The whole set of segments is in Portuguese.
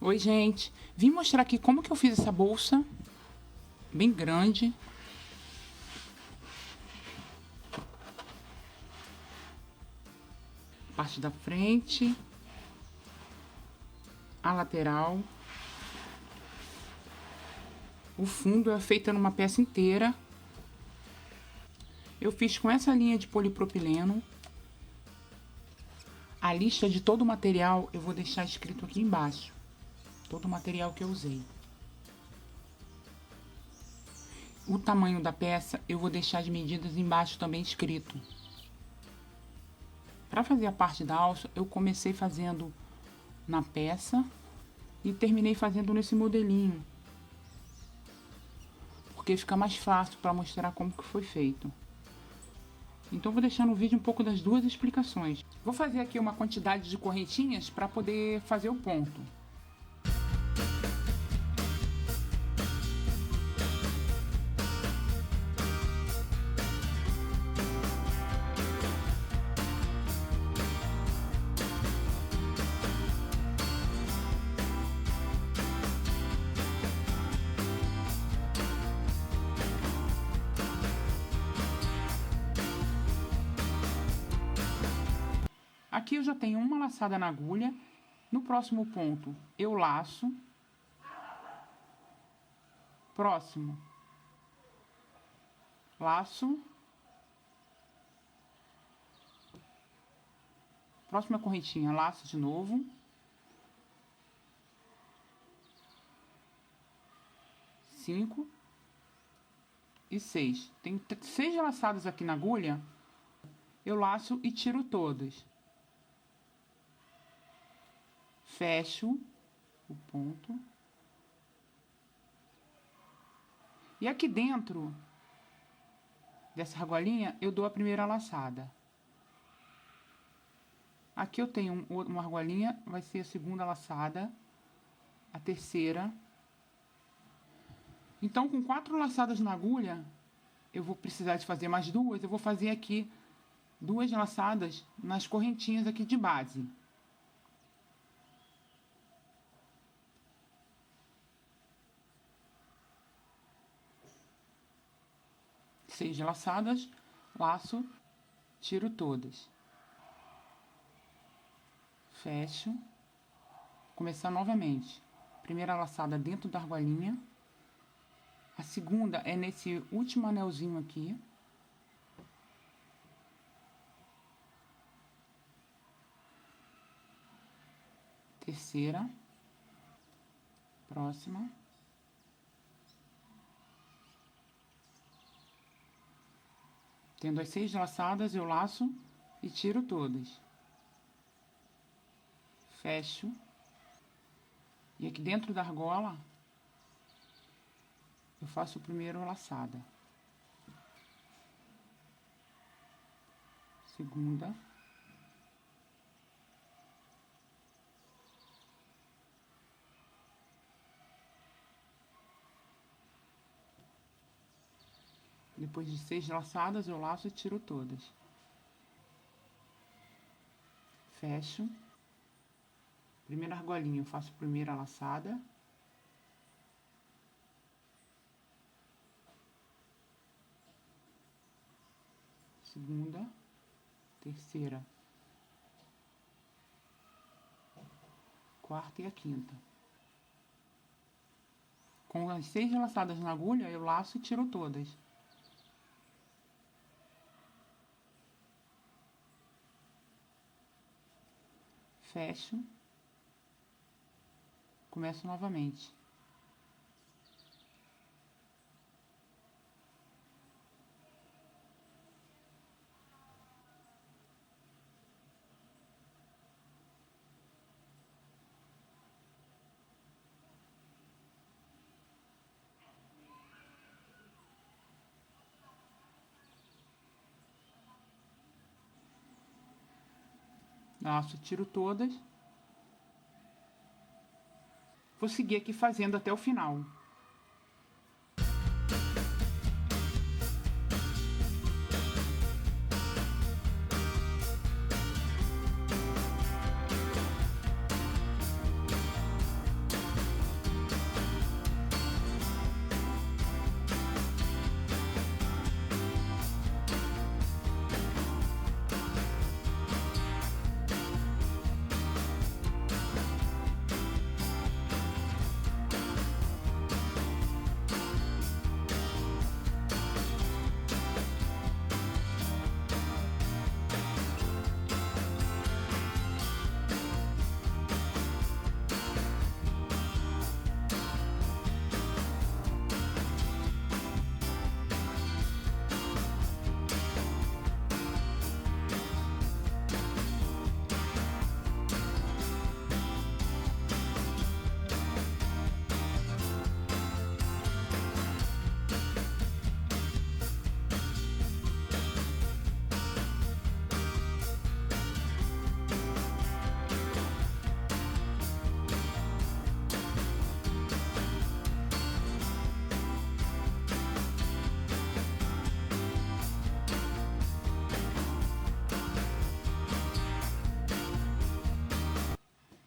Oi, gente. Vim mostrar aqui como que eu fiz essa bolsa. Bem grande. Parte da frente. A lateral. O fundo é feito numa peça inteira. Eu fiz com essa linha de polipropileno. A lista de todo o material eu vou deixar escrito aqui embaixo. Todo o material que eu usei. O tamanho da peça eu vou deixar as medidas embaixo também escrito. Para fazer a parte da alça, eu comecei fazendo na peça e terminei fazendo nesse modelinho. Porque fica mais fácil para mostrar como que foi feito. Então vou deixar no vídeo um pouco das duas explicações. Vou fazer aqui uma quantidade de correntinhas para poder fazer o ponto. Aqui eu já tenho uma laçada na agulha. No próximo ponto, eu laço. Próximo. Laço. Próxima correntinha, laço de novo. Cinco. E 6. Tem 6 laçadas aqui na agulha. Eu laço e tiro todas. Fecho o ponto. E aqui dentro dessa argolinha, eu dou a primeira laçada. Aqui eu tenho uma argolinha, vai ser a segunda laçada, a terceira. Então, com 4 laçadas na agulha, eu vou precisar de fazer mais duas. Eu vou fazer aqui 2 laçadas nas correntinhas aqui de base. Seis laçadas, laço, tiro todas. Fecho. Começar novamente. Primeira laçada dentro da argolinha. A segunda é nesse último anelzinho aqui. Terceira. Próxima. Tendo as 6 laçadas, eu laço e tiro todas. Fecho. E aqui dentro da argola, eu faço o primeiro laçada. Segunda. Depois de 6 laçadas, eu laço e tiro todas. Fecho. Primeira argolinha, eu faço a primeira laçada. Segunda. Terceira. Quarta e a quinta. Com as 6 laçadas na agulha, eu laço e tiro todas. Fecho. Começo novamente. Laço, tiro todas. Vou seguir aqui fazendo até o final.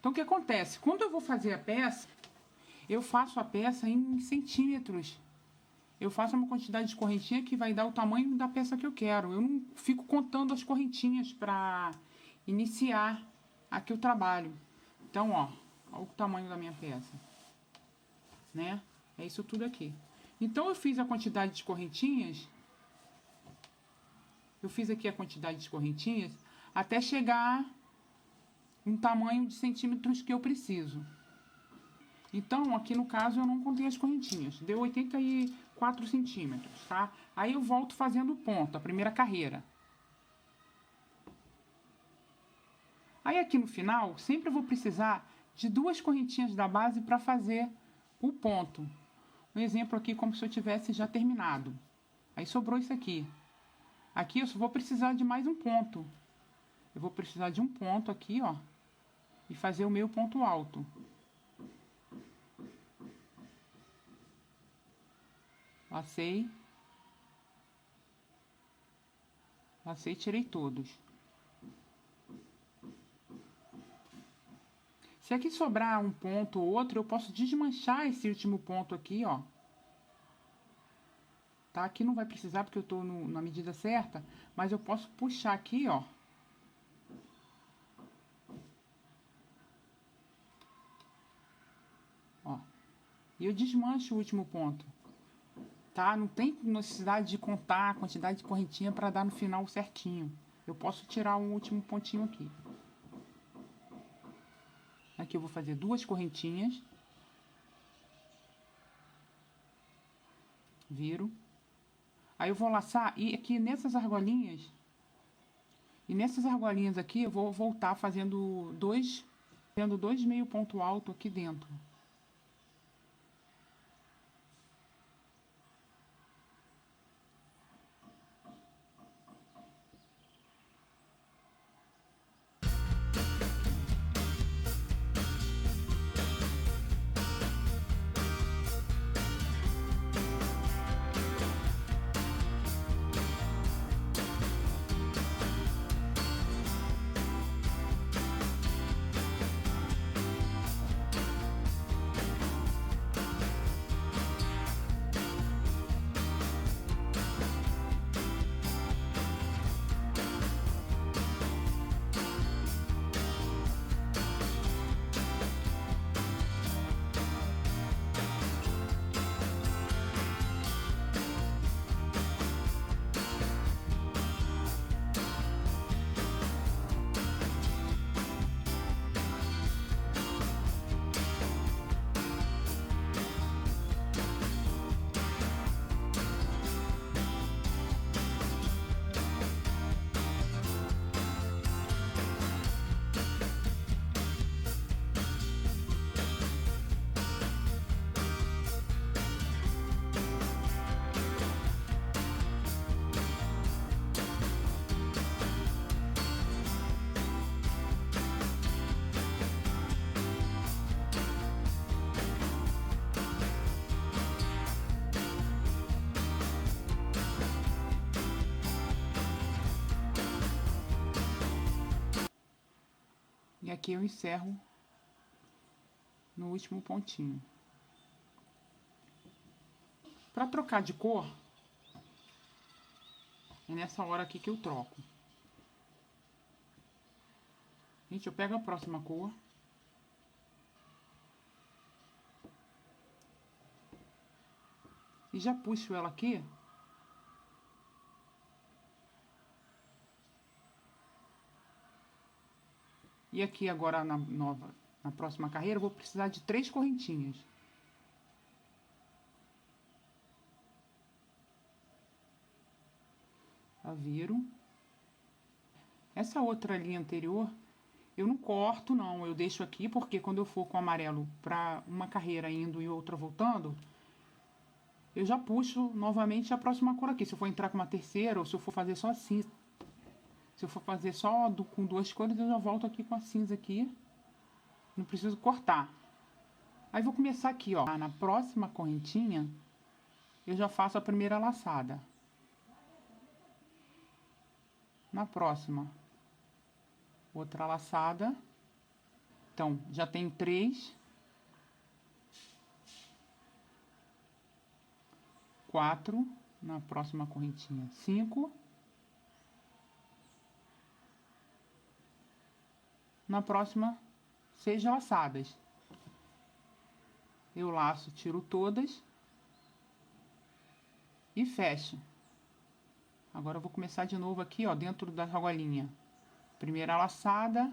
Então, o que acontece? Quando eu vou fazer a peça, eu faço a peça em centímetros. Eu faço uma quantidade de correntinha que vai dar o tamanho da peça que eu quero. Eu não fico contando as correntinhas para iniciar aqui o trabalho. Então, ó, olha o tamanho da minha peça, né? É isso tudo aqui. Então, eu fiz a quantidade de correntinhas. Eu fiz aqui a quantidade de correntinhas até chegar um tamanho de centímetros que eu preciso. Então, aqui no caso, eu não contei as correntinhas. Deu 84 centímetros, tá? Aí eu volto fazendo o ponto, a primeira carreira. Aí aqui no final, sempre eu vou precisar de 2 correntinhas da base para fazer o ponto. Um exemplo aqui como se eu tivesse já terminado. Aí sobrou isso aqui. Aqui eu só vou precisar de mais um ponto. Eu vou precisar de um ponto aqui, ó. E fazer o meu ponto alto. Lacei. Lacei e tirei todos. Se aqui sobrar um ponto ou outro, eu posso desmanchar esse último ponto aqui, ó. Tá? Aqui não vai precisar porque eu tô na medida certa, mas eu posso puxar aqui, ó. Ó. E eu desmancho o último ponto. Tá? Não tem necessidade de contar a quantidade de correntinha para dar no final certinho. Eu posso tirar um último pontinho aqui. Aqui eu vou fazer 2 correntinhas. Viro. Aí eu vou laçar e aqui nessas argolinhas. E nessas argolinhas aqui eu vou voltar fazendo dois meio ponto alto aqui dentro. E aqui eu encerro no último pontinho. Para trocar de cor, é nessa hora aqui que eu troco. Gente, eu pego a próxima cor. E já puxo ela aqui. E aqui agora na próxima carreira eu vou precisar de 3 correntinhas. Já viro. Essa outra linha anterior, eu não corto não, eu deixo aqui porque quando eu for com o amarelo para uma carreira indo e outra voltando, eu já puxo novamente a próxima cor aqui. Se eu for entrar com uma terceira ou se eu for fazer só assim, se eu for fazer só com 2 cores, eu já volto aqui com a cinza aqui. Não preciso cortar. Aí vou começar aqui, ó. Na próxima correntinha, eu já faço a primeira laçada. Na próxima, outra laçada. Então, já tenho 3, 4, na próxima correntinha 5, na próxima 6 laçadas. Eu laço, tiro todas e fecho. Agora eu vou começar de novo aqui, ó, dentro da argolinha. Primeira laçada,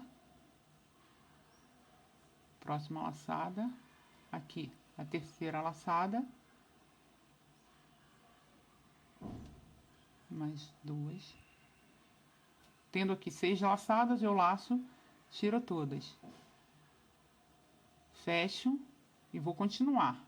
próxima laçada, aqui, a terceira laçada, mais 2. Tendo aqui 6 laçadas, eu laço, tiro todas, fecho e vou continuar.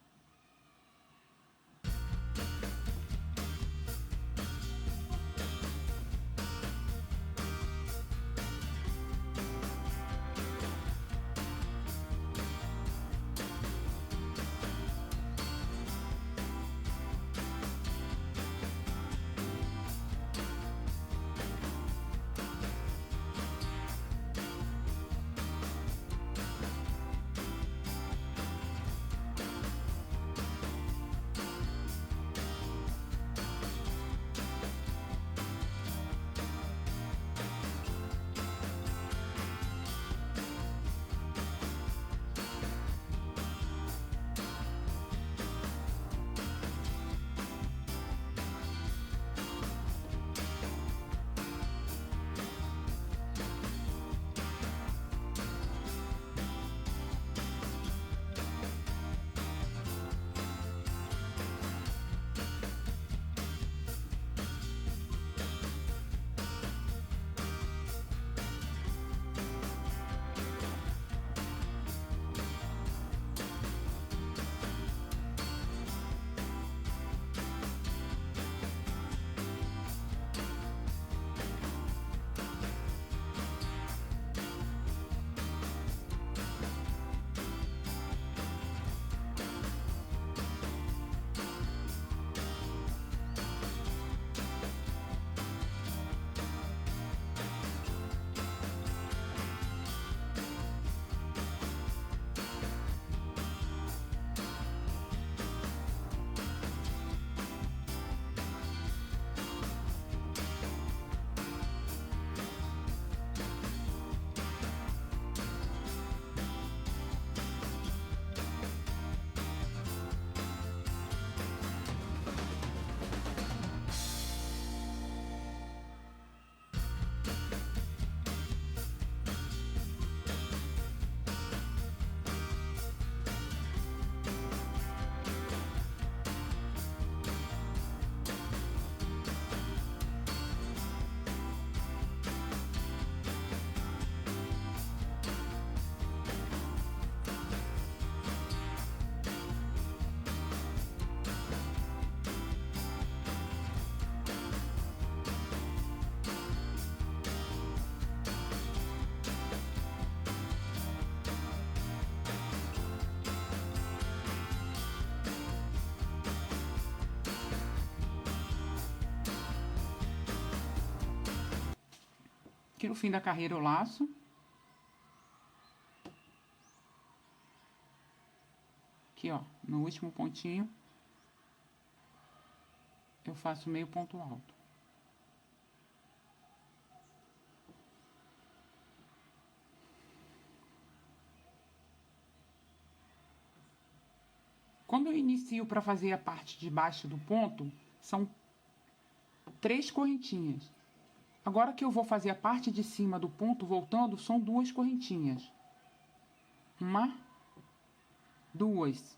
Aqui no fim da carreira eu laço. Aqui, ó, no último pontinho, eu faço meio ponto alto. Quando eu inicio para fazer a parte de baixo do ponto, são 3 correntinhas. Agora que eu vou fazer a parte de cima do ponto voltando, são 2 correntinhas. 1, 2.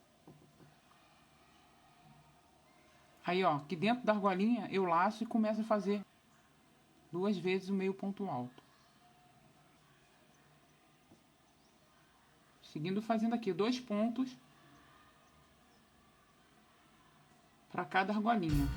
Aí, ó, aqui dentro da argolinha eu laço e começo a fazer 2 vezes o meio ponto alto. Seguindo fazendo aqui 2 pontos para cada argolinha.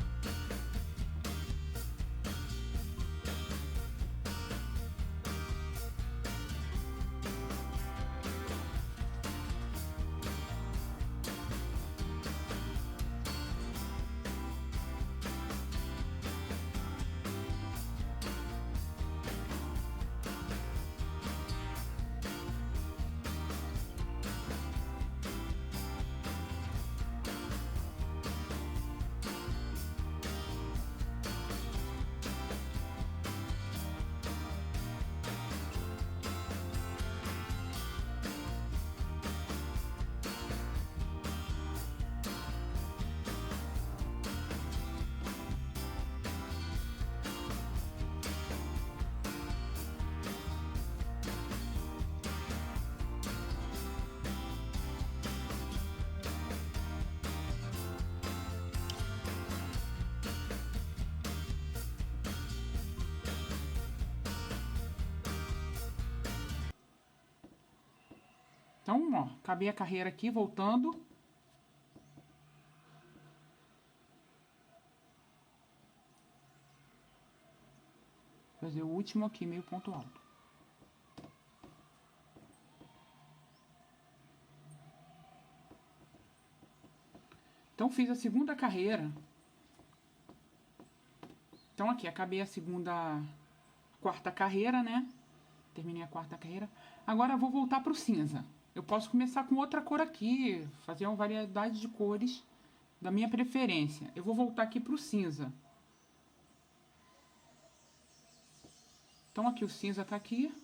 Então, ó, acabei a carreira aqui, voltando. Vou fazer o último aqui, meio ponto alto. Então, fiz a segunda carreira. Então, aqui, acabei a quarta carreira, né? Terminei a quarta carreira. Agora, eu vou voltar pro cinza. Eu posso começar com outra cor aqui, fazer uma variedade de cores da minha preferência. Eu vou voltar aqui pro cinza. Então, aqui o cinza tá aqui.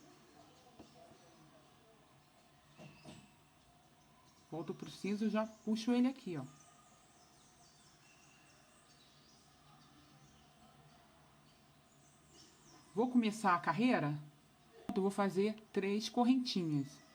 Volto pro cinza e já puxo ele aqui, ó. Vou começar a carreira. Eu vou fazer 3 correntinhas.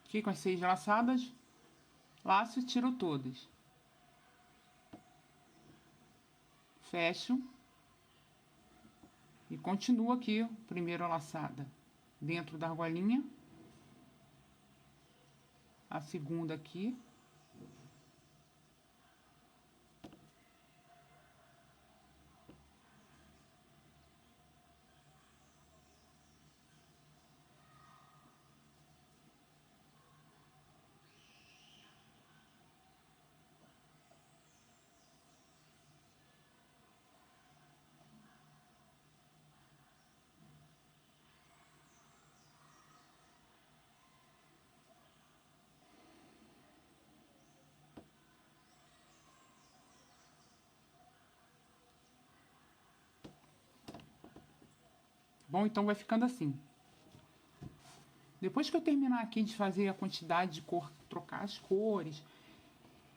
Aqui com as 6 laçadas, laço e tiro todas. Fecho. E continuo aqui, primeira laçada dentro da argolinha. A segunda aqui. Bom, então vai ficando assim. Depois que eu terminar aqui de fazer a quantidade de cor, trocar as cores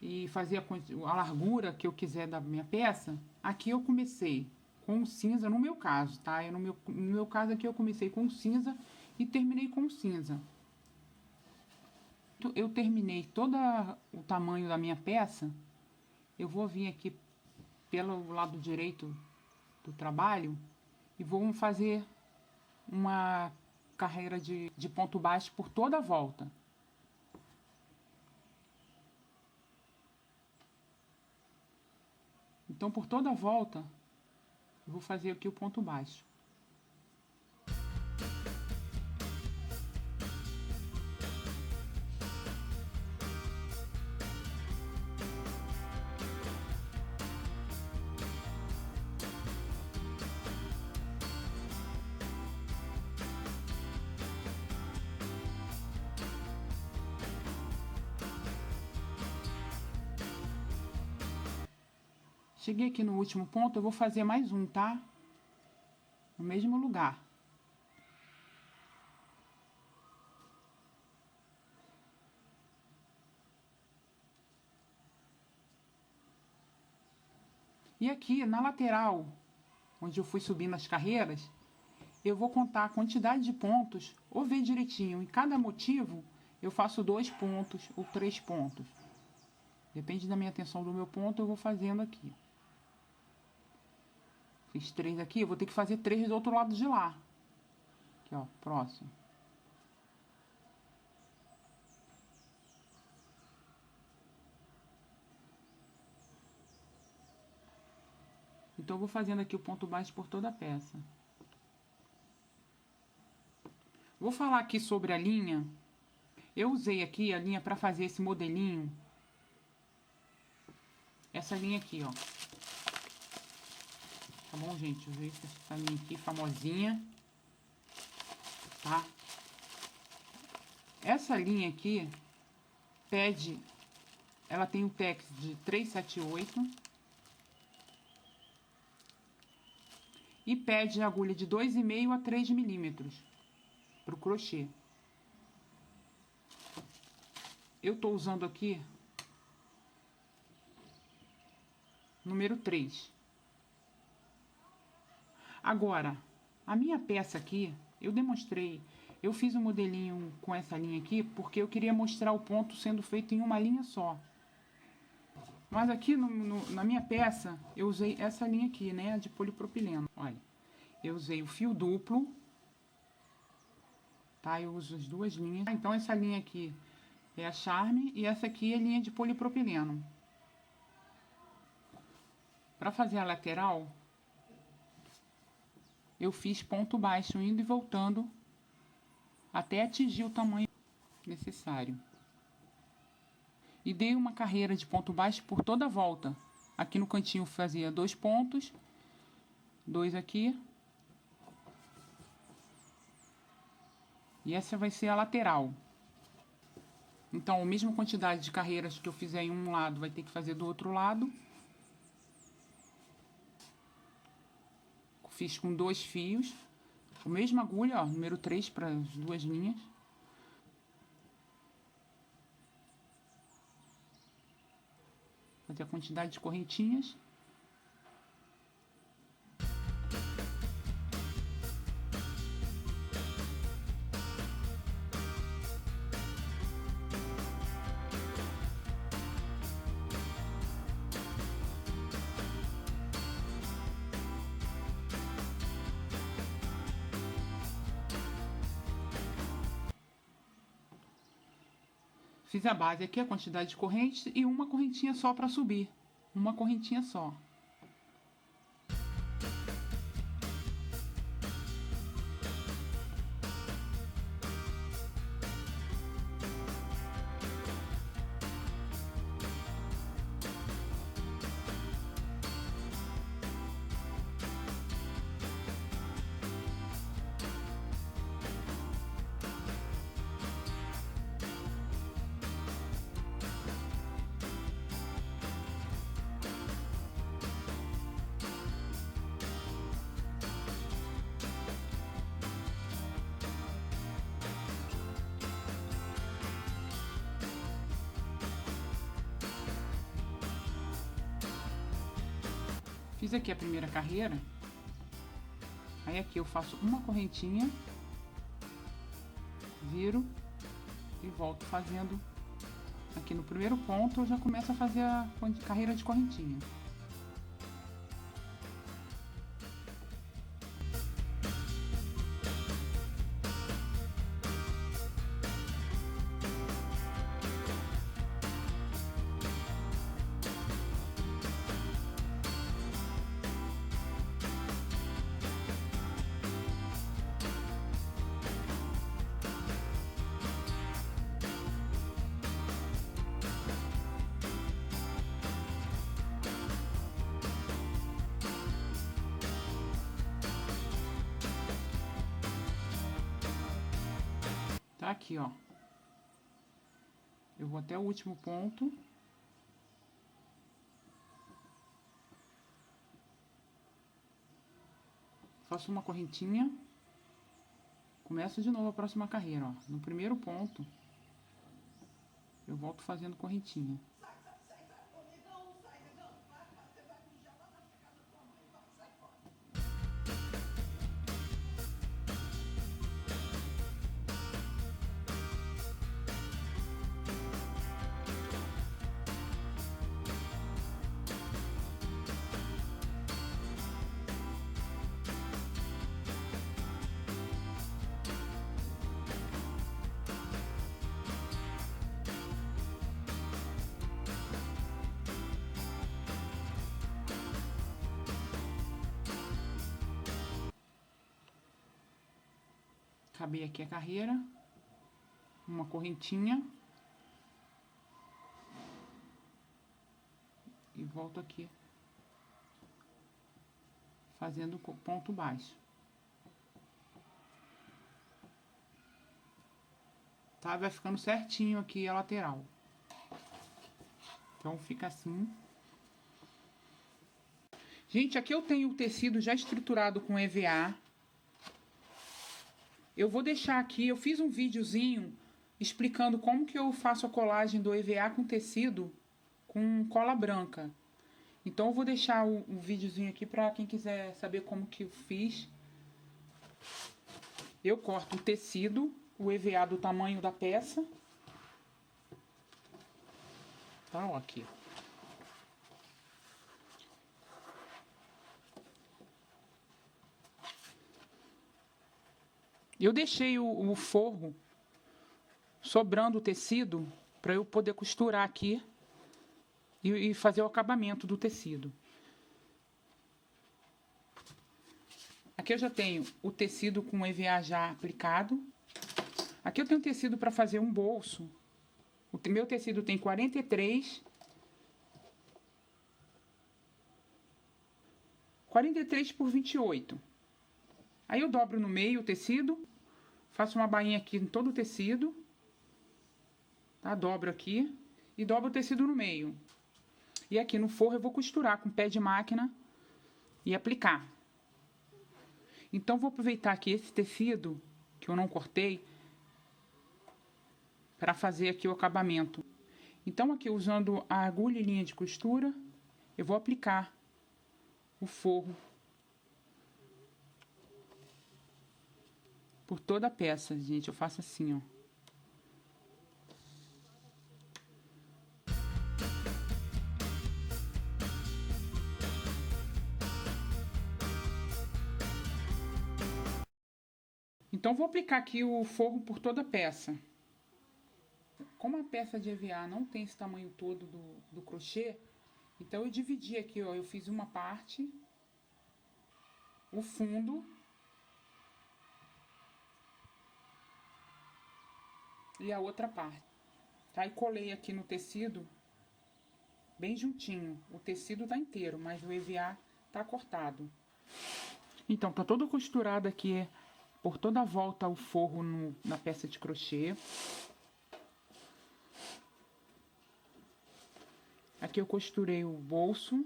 e fazer a largura que eu quiser da minha peça, aqui eu comecei com o cinza, no meu caso, tá? No meu caso aqui eu comecei com o cinza e terminei com o cinza. Eu terminei todo o tamanho da minha peça, eu vou vir aqui pelo lado direito do trabalho e vou fazer uma carreira de ponto baixo por toda a volta. Então, por toda a volta, eu vou fazer aqui o ponto baixo. Cheguei aqui no último ponto, eu vou fazer mais um, tá? No mesmo lugar. E aqui, na lateral, onde eu fui subindo as carreiras, eu vou contar a quantidade de pontos, ou ver direitinho. Em cada motivo, eu faço 2 pontos ou 3 pontos. Depende da minha atenção do meu ponto, eu vou fazendo aqui. Fiz 3 aqui, eu vou ter que fazer 3 do outro lado de lá. Aqui, ó, próximo. Então, eu vou fazendo aqui o ponto baixo por toda a peça. Vou falar aqui sobre a linha. Eu usei aqui a linha para fazer esse modelinho. Essa linha aqui, ó. Tá bom, gente? Eu usei essa linha aqui, famosinha. Tá? Essa linha aqui pede... Ela tem um tex de 378. E pede agulha de 2,5 a 3 milímetros para o crochê. Eu tô usando aqui número 3. Agora, a minha peça aqui, eu demonstrei, eu fiz um modelinho com essa linha aqui, porque eu queria mostrar o ponto sendo feito em uma linha só. Mas aqui na minha peça, eu usei essa linha aqui, né, de polipropileno. Olha, eu usei o fio duplo, tá? Eu uso as duas linhas. Então, essa linha aqui é a Charme e essa aqui é a linha de polipropileno. Para fazer a lateral, eu fiz ponto baixo indo e voltando até atingir o tamanho necessário. E dei uma carreira de ponto baixo por toda a volta. Aqui no cantinho fazia 2 pontos, 2 aqui. E essa vai ser a lateral. Então, a mesma quantidade de carreiras que eu fizer em um lado, vai ter que fazer do outro lado. Fiz com 2 fios. A mesma agulha, ó, número 3 para as duas linhas. Fazer a quantidade de correntinhas. Fiz a base aqui, a quantidade de correntes e uma correntinha só para subir. Uma correntinha só. Fiz aqui a primeira carreira. Aí aqui eu faço uma correntinha, viro e volto fazendo. Aqui no primeiro ponto eu já começo a fazer a carreira de correntinha. Tá aqui, ó. Eu vou até o último ponto. Faço uma correntinha. Começo de novo a próxima carreira, ó. No primeiro ponto, eu volto fazendo correntinha. Acabei aqui a carreira, uma correntinha e volto aqui fazendo ponto baixo. Tá? Vai ficando certinho aqui a lateral. Então fica assim. Gente, aqui eu tenho o tecido já estruturado com EVA. Eu vou deixar aqui, eu fiz um videozinho explicando como que eu faço a colagem do EVA com tecido com cola branca. Então eu vou deixar o videozinho aqui para quem quiser saber como que eu fiz. Eu corto o tecido, o EVA do tamanho da peça. Tá, ó, aqui. Eu deixei o forro sobrando o tecido para eu poder costurar aqui e fazer o acabamento do tecido. Aqui eu já tenho o tecido com EVA já aplicado. Aqui eu tenho tecido para fazer um bolso. O meu tecido tem 43 por 28. Aí eu dobro no meio o tecido, faço uma bainha aqui em todo o tecido, tá? Dobro aqui e dobro o tecido no meio. E aqui no forro eu vou costurar com pé de máquina e aplicar. Então vou aproveitar aqui esse tecido que eu não cortei para fazer aqui o acabamento. Então aqui usando a agulha e linha de costura, eu vou aplicar o forro por toda a peça, gente. Eu faço assim, ó. Então vou aplicar aqui o forro por toda a peça. Como a peça de EVA não tem esse tamanho todo do crochê, então eu dividi aqui, ó. Eu fiz uma parte, o fundo e a outra parte, tá? E colei aqui no tecido bem juntinho. O tecido tá inteiro, mas o EVA tá cortado. Então tá todo costurado aqui por toda a volta o forro na peça de crochê. Aqui eu costurei o bolso.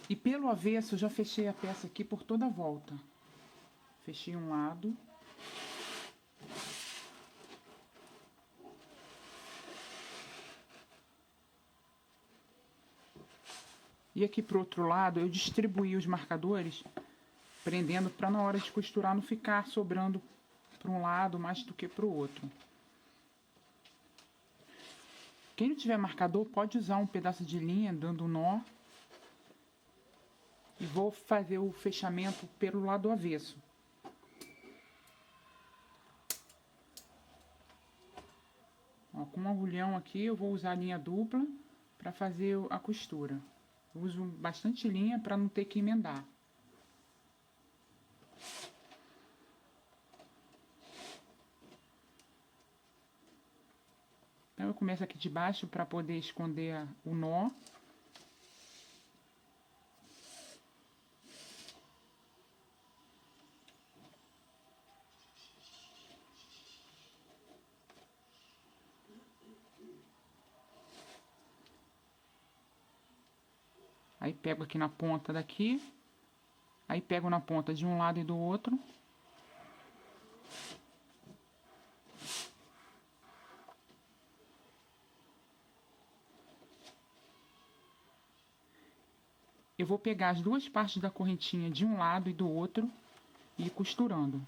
E pelo avesso eu já fechei a peça aqui por toda a volta. Fechei um lado. E aqui pro outro lado eu distribuí os marcadores, prendendo para na hora de costurar não ficar sobrando para um lado mais do que para o outro. Quem não tiver marcador pode usar um pedaço de linha dando nó. E vou fazer o fechamento pelo lado avesso. Ó, com um agulhão aqui eu vou usar a linha dupla para fazer a costura. Eu uso bastante linha para não ter que emendar. Então eu começo aqui de baixo para poder esconder o nó. Aí pego aqui na ponta daqui. Aí pego na ponta de um lado e do outro. Eu vou pegar as duas partes da correntinha de um lado e do outro e ir costurando.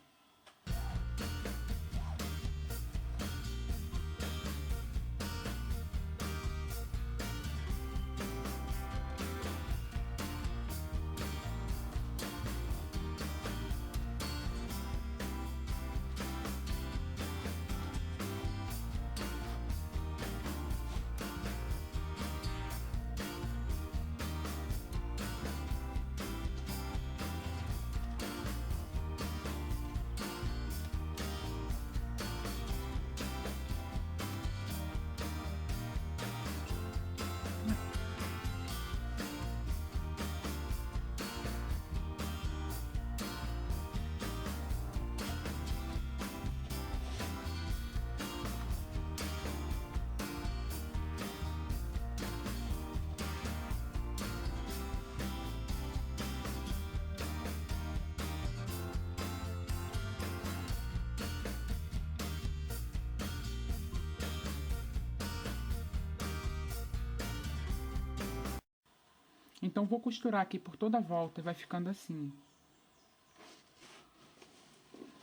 Então, vou costurar aqui por toda a volta e vai ficando assim.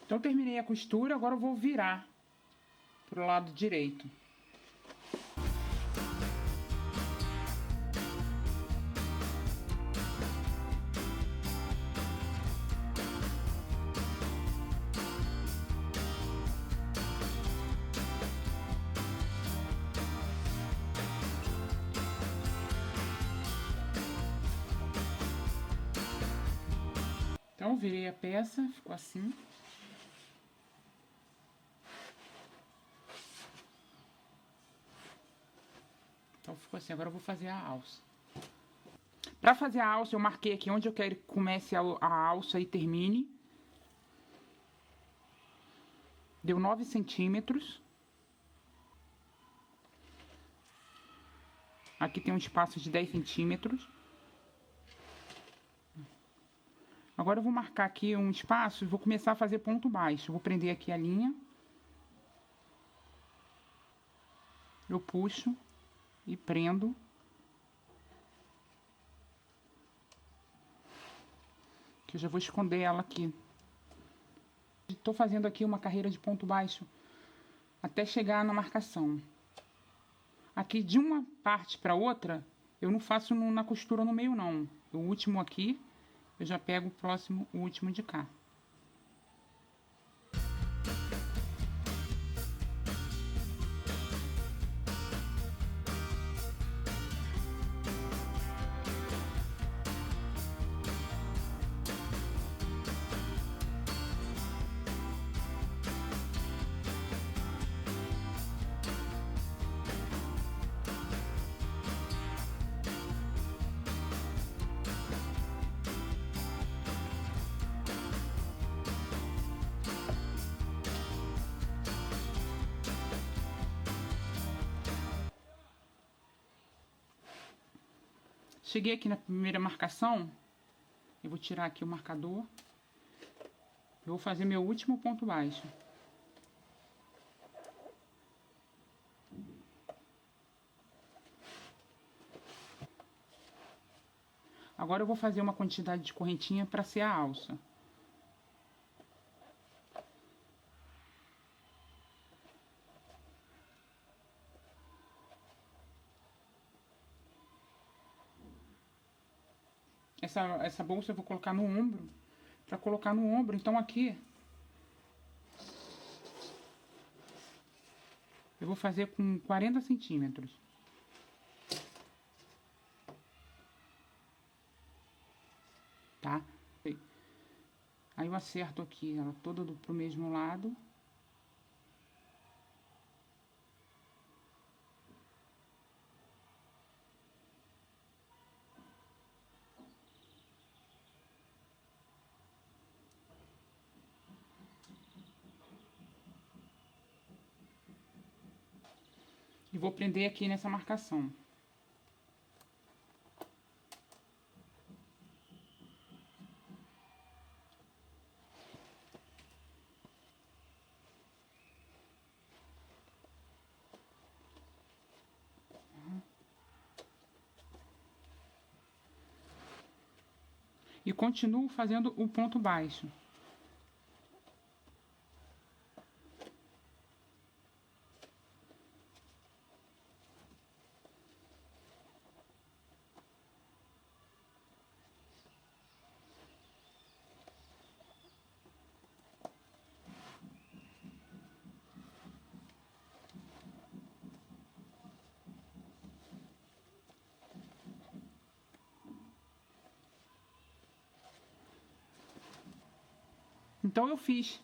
Então, terminei a costura, agora eu vou virar pro lado direito. Então, virei a peça, ficou assim. Então, ficou assim. Agora eu vou fazer a alça. Pra fazer a alça, eu marquei aqui onde eu quero que comece a alça e termine. Deu 9 centímetros. Aqui tem um espaço de 10 centímetros. Agora eu vou marcar aqui um espaço e vou começar a fazer ponto baixo. Vou prender aqui a linha. Eu puxo e prendo. Que eu já vou esconder ela aqui. Estou fazendo aqui uma carreira de ponto baixo até chegar na marcação. Aqui de uma parte para outra, eu não faço na costura no meio não. O último aqui, eu já pego o próximo, o último de cá. Cheguei aqui na primeira marcação, eu vou tirar aqui o marcador. Eu vou fazer meu último ponto baixo. Agora eu vou fazer uma quantidade de correntinha para ser a alça. Essa bolsa eu vou colocar no ombro. Para colocar no ombro, então aqui eu vou fazer com 40 centímetros. Tá? Aí eu acerto aqui ela toda pro mesmo lado. E vou prender aqui nessa marcação. E continuo fazendo o ponto baixo. Então eu fiz.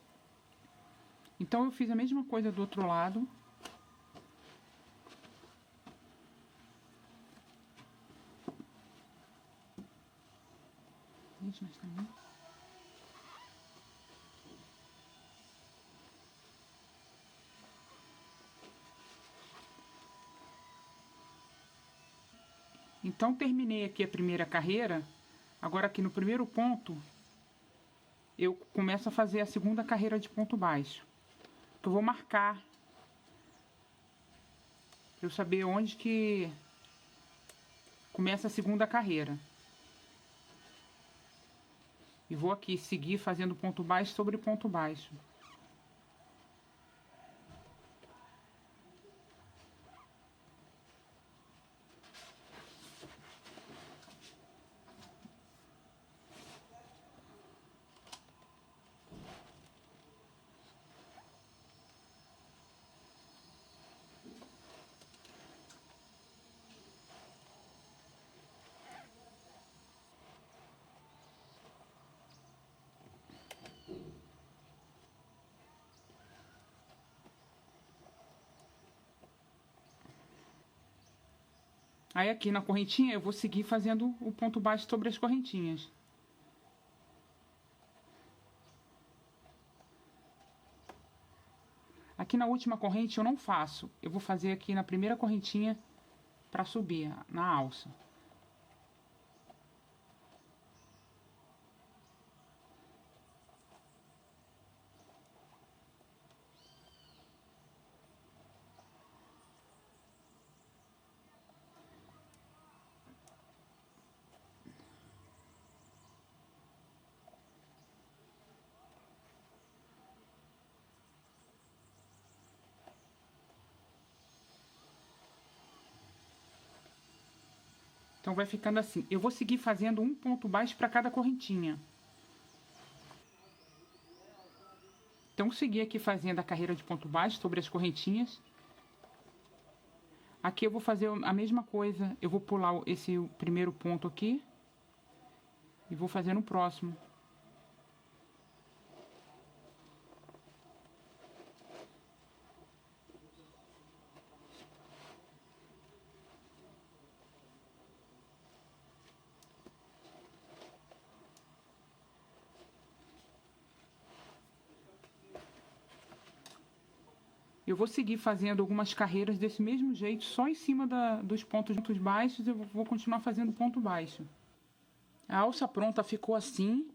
Então eu fiz a mesma coisa do outro lado. Gente, mas também. Então terminei aqui a primeira carreira. Agora aqui no primeiro ponto eu começo a fazer a segunda carreira de ponto baixo. Que eu vou marcar para eu saber onde que começa a segunda carreira. E vou aqui seguir fazendo ponto baixo sobre ponto baixo. Aí aqui na correntinha eu vou seguir fazendo o ponto baixo sobre as correntinhas. Aqui na última corrente eu não faço, eu vou fazer aqui na primeira correntinha para subir na alça. Então vai ficando assim. Eu vou seguir fazendo um ponto baixo para cada correntinha. Então seguir aqui fazendo a carreira de ponto baixo sobre as correntinhas. Aqui eu vou fazer a mesma coisa. Eu vou pular esse primeiro ponto aqui e vou fazer no próximo. Eu vou seguir fazendo algumas carreiras desse mesmo jeito, só em cima dos pontos baixos eu vou continuar fazendo ponto baixo. A alça pronta ficou assim.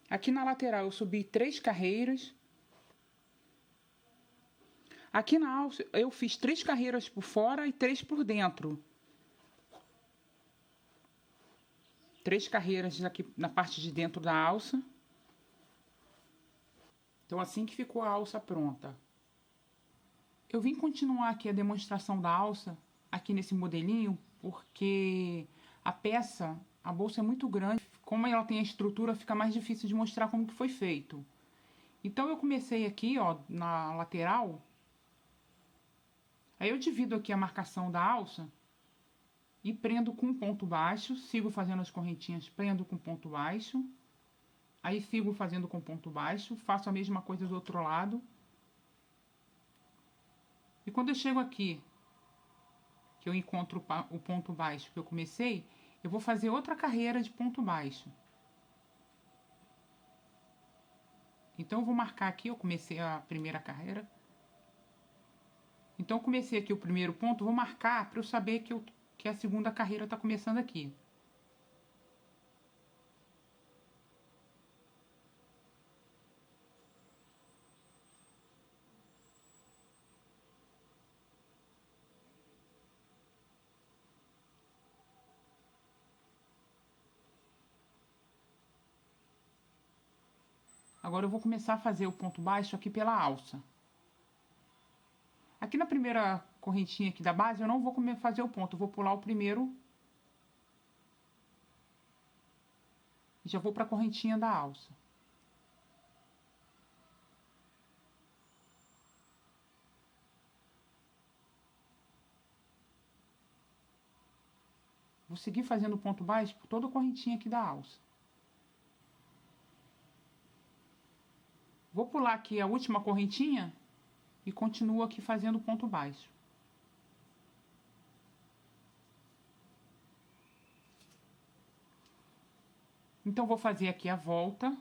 Aqui na lateral eu subi 3 carreiras. Aqui na alça eu fiz 3 carreiras por fora e 3 por dentro. 3 carreiras aqui na parte de dentro da alça. Então assim que ficou a alça pronta. Eu vim continuar aqui a demonstração da alça, aqui nesse modelinho, porque a peça, a bolsa é muito grande. Como ela tem a estrutura, fica mais difícil de mostrar como que foi feito. Então eu comecei aqui, ó, na lateral. Aí eu divido aqui a marcação da alça e prendo com ponto baixo, sigo fazendo as correntinhas, prendo com ponto baixo. Aí sigo fazendo com ponto baixo, faço a mesma coisa do outro lado. E quando eu chego aqui, que eu encontro o ponto baixo que eu comecei, eu vou fazer outra carreira de ponto baixo. Então eu vou marcar aqui, eu comecei a primeira carreira. Então eu comecei aqui o primeiro ponto, vou marcar para eu saber que a segunda carreira está começando aqui. Agora eu vou começar a fazer o ponto baixo aqui pela alça. Aqui na primeira correntinha aqui da base, eu não vou fazer o ponto, eu vou pular o primeiro. E já vou para a correntinha da alça. Vou seguir fazendo ponto baixo por toda a correntinha aqui da alça. Vou pular aqui a última correntinha e continuo aqui fazendo ponto baixo. Então vou fazer aqui a volta.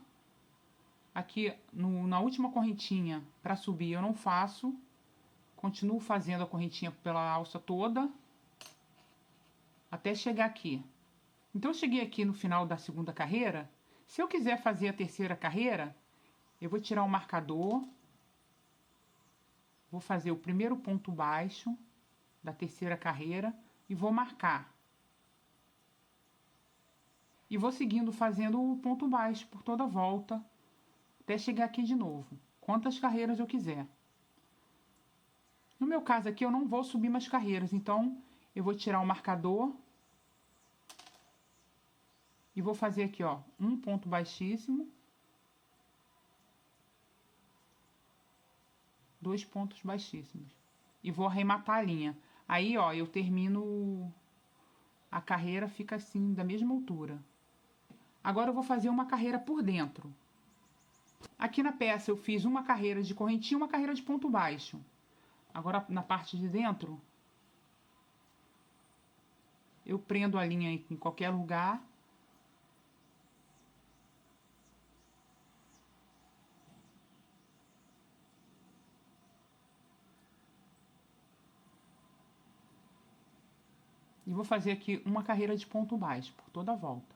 Aqui na última correntinha para subir eu não faço. Continuo fazendo a correntinha pela alça toda até chegar aqui. Então eu cheguei aqui no final da segunda carreira. Se eu quiser fazer a terceira carreira, eu vou tirar o marcador, vou fazer o primeiro ponto baixo da terceira carreira e vou marcar. E vou seguindo fazendo o ponto baixo por toda a volta, até chegar aqui de novo, quantas carreiras eu quiser. No meu caso aqui eu não vou subir mais carreiras, então eu vou tirar o marcador e vou fazer aqui, ó, um ponto baixíssimo, 2 pontos baixíssimos. E vou arrematar a linha. Aí, ó, eu termino a carreira, fica assim, da mesma altura. Agora eu vou fazer uma carreira por dentro. Aqui na peça eu fiz uma carreira de correntinha e uma carreira de ponto baixo. Agora na parte de dentro, eu prendo a linha em qualquer lugar. E vou fazer aqui uma carreira de ponto baixo por toda a volta.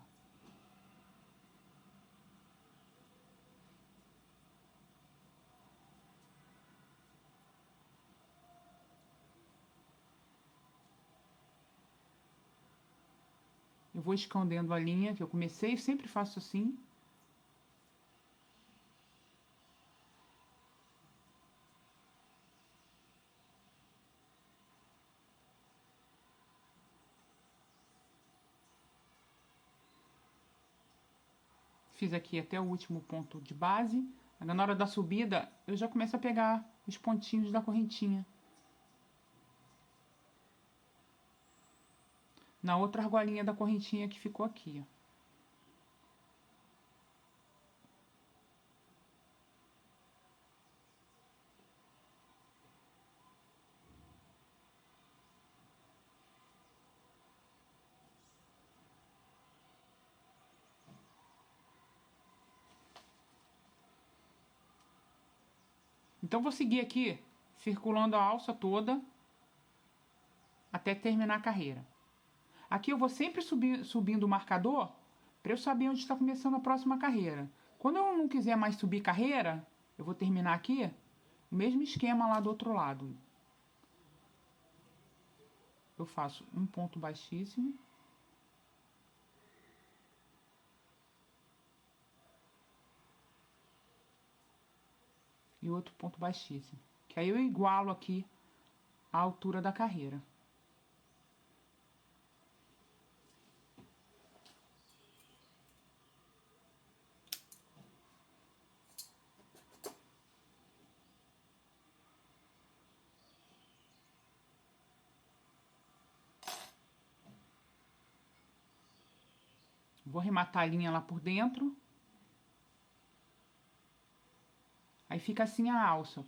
Eu vou escondendo a linha que eu comecei, sempre faço assim. Fiz aqui até o último ponto de base. Agora, na hora da subida, eu já começo a pegar os pontinhos da correntinha. Na outra argolinha da correntinha que ficou aqui, ó. Então, vou seguir aqui, circulando a alça toda, até terminar a carreira. Aqui eu vou sempre subindo o marcador, para eu saber onde está começando a próxima carreira. Quando eu não quiser mais subir carreira, eu vou terminar aqui, o mesmo esquema lá do outro lado. Eu faço um ponto baixíssimo. E outro ponto baixíssimo. Que aí eu igualo aqui a altura da carreira. Vou arrematar a linha lá por dentro. Aí fica assim a alça.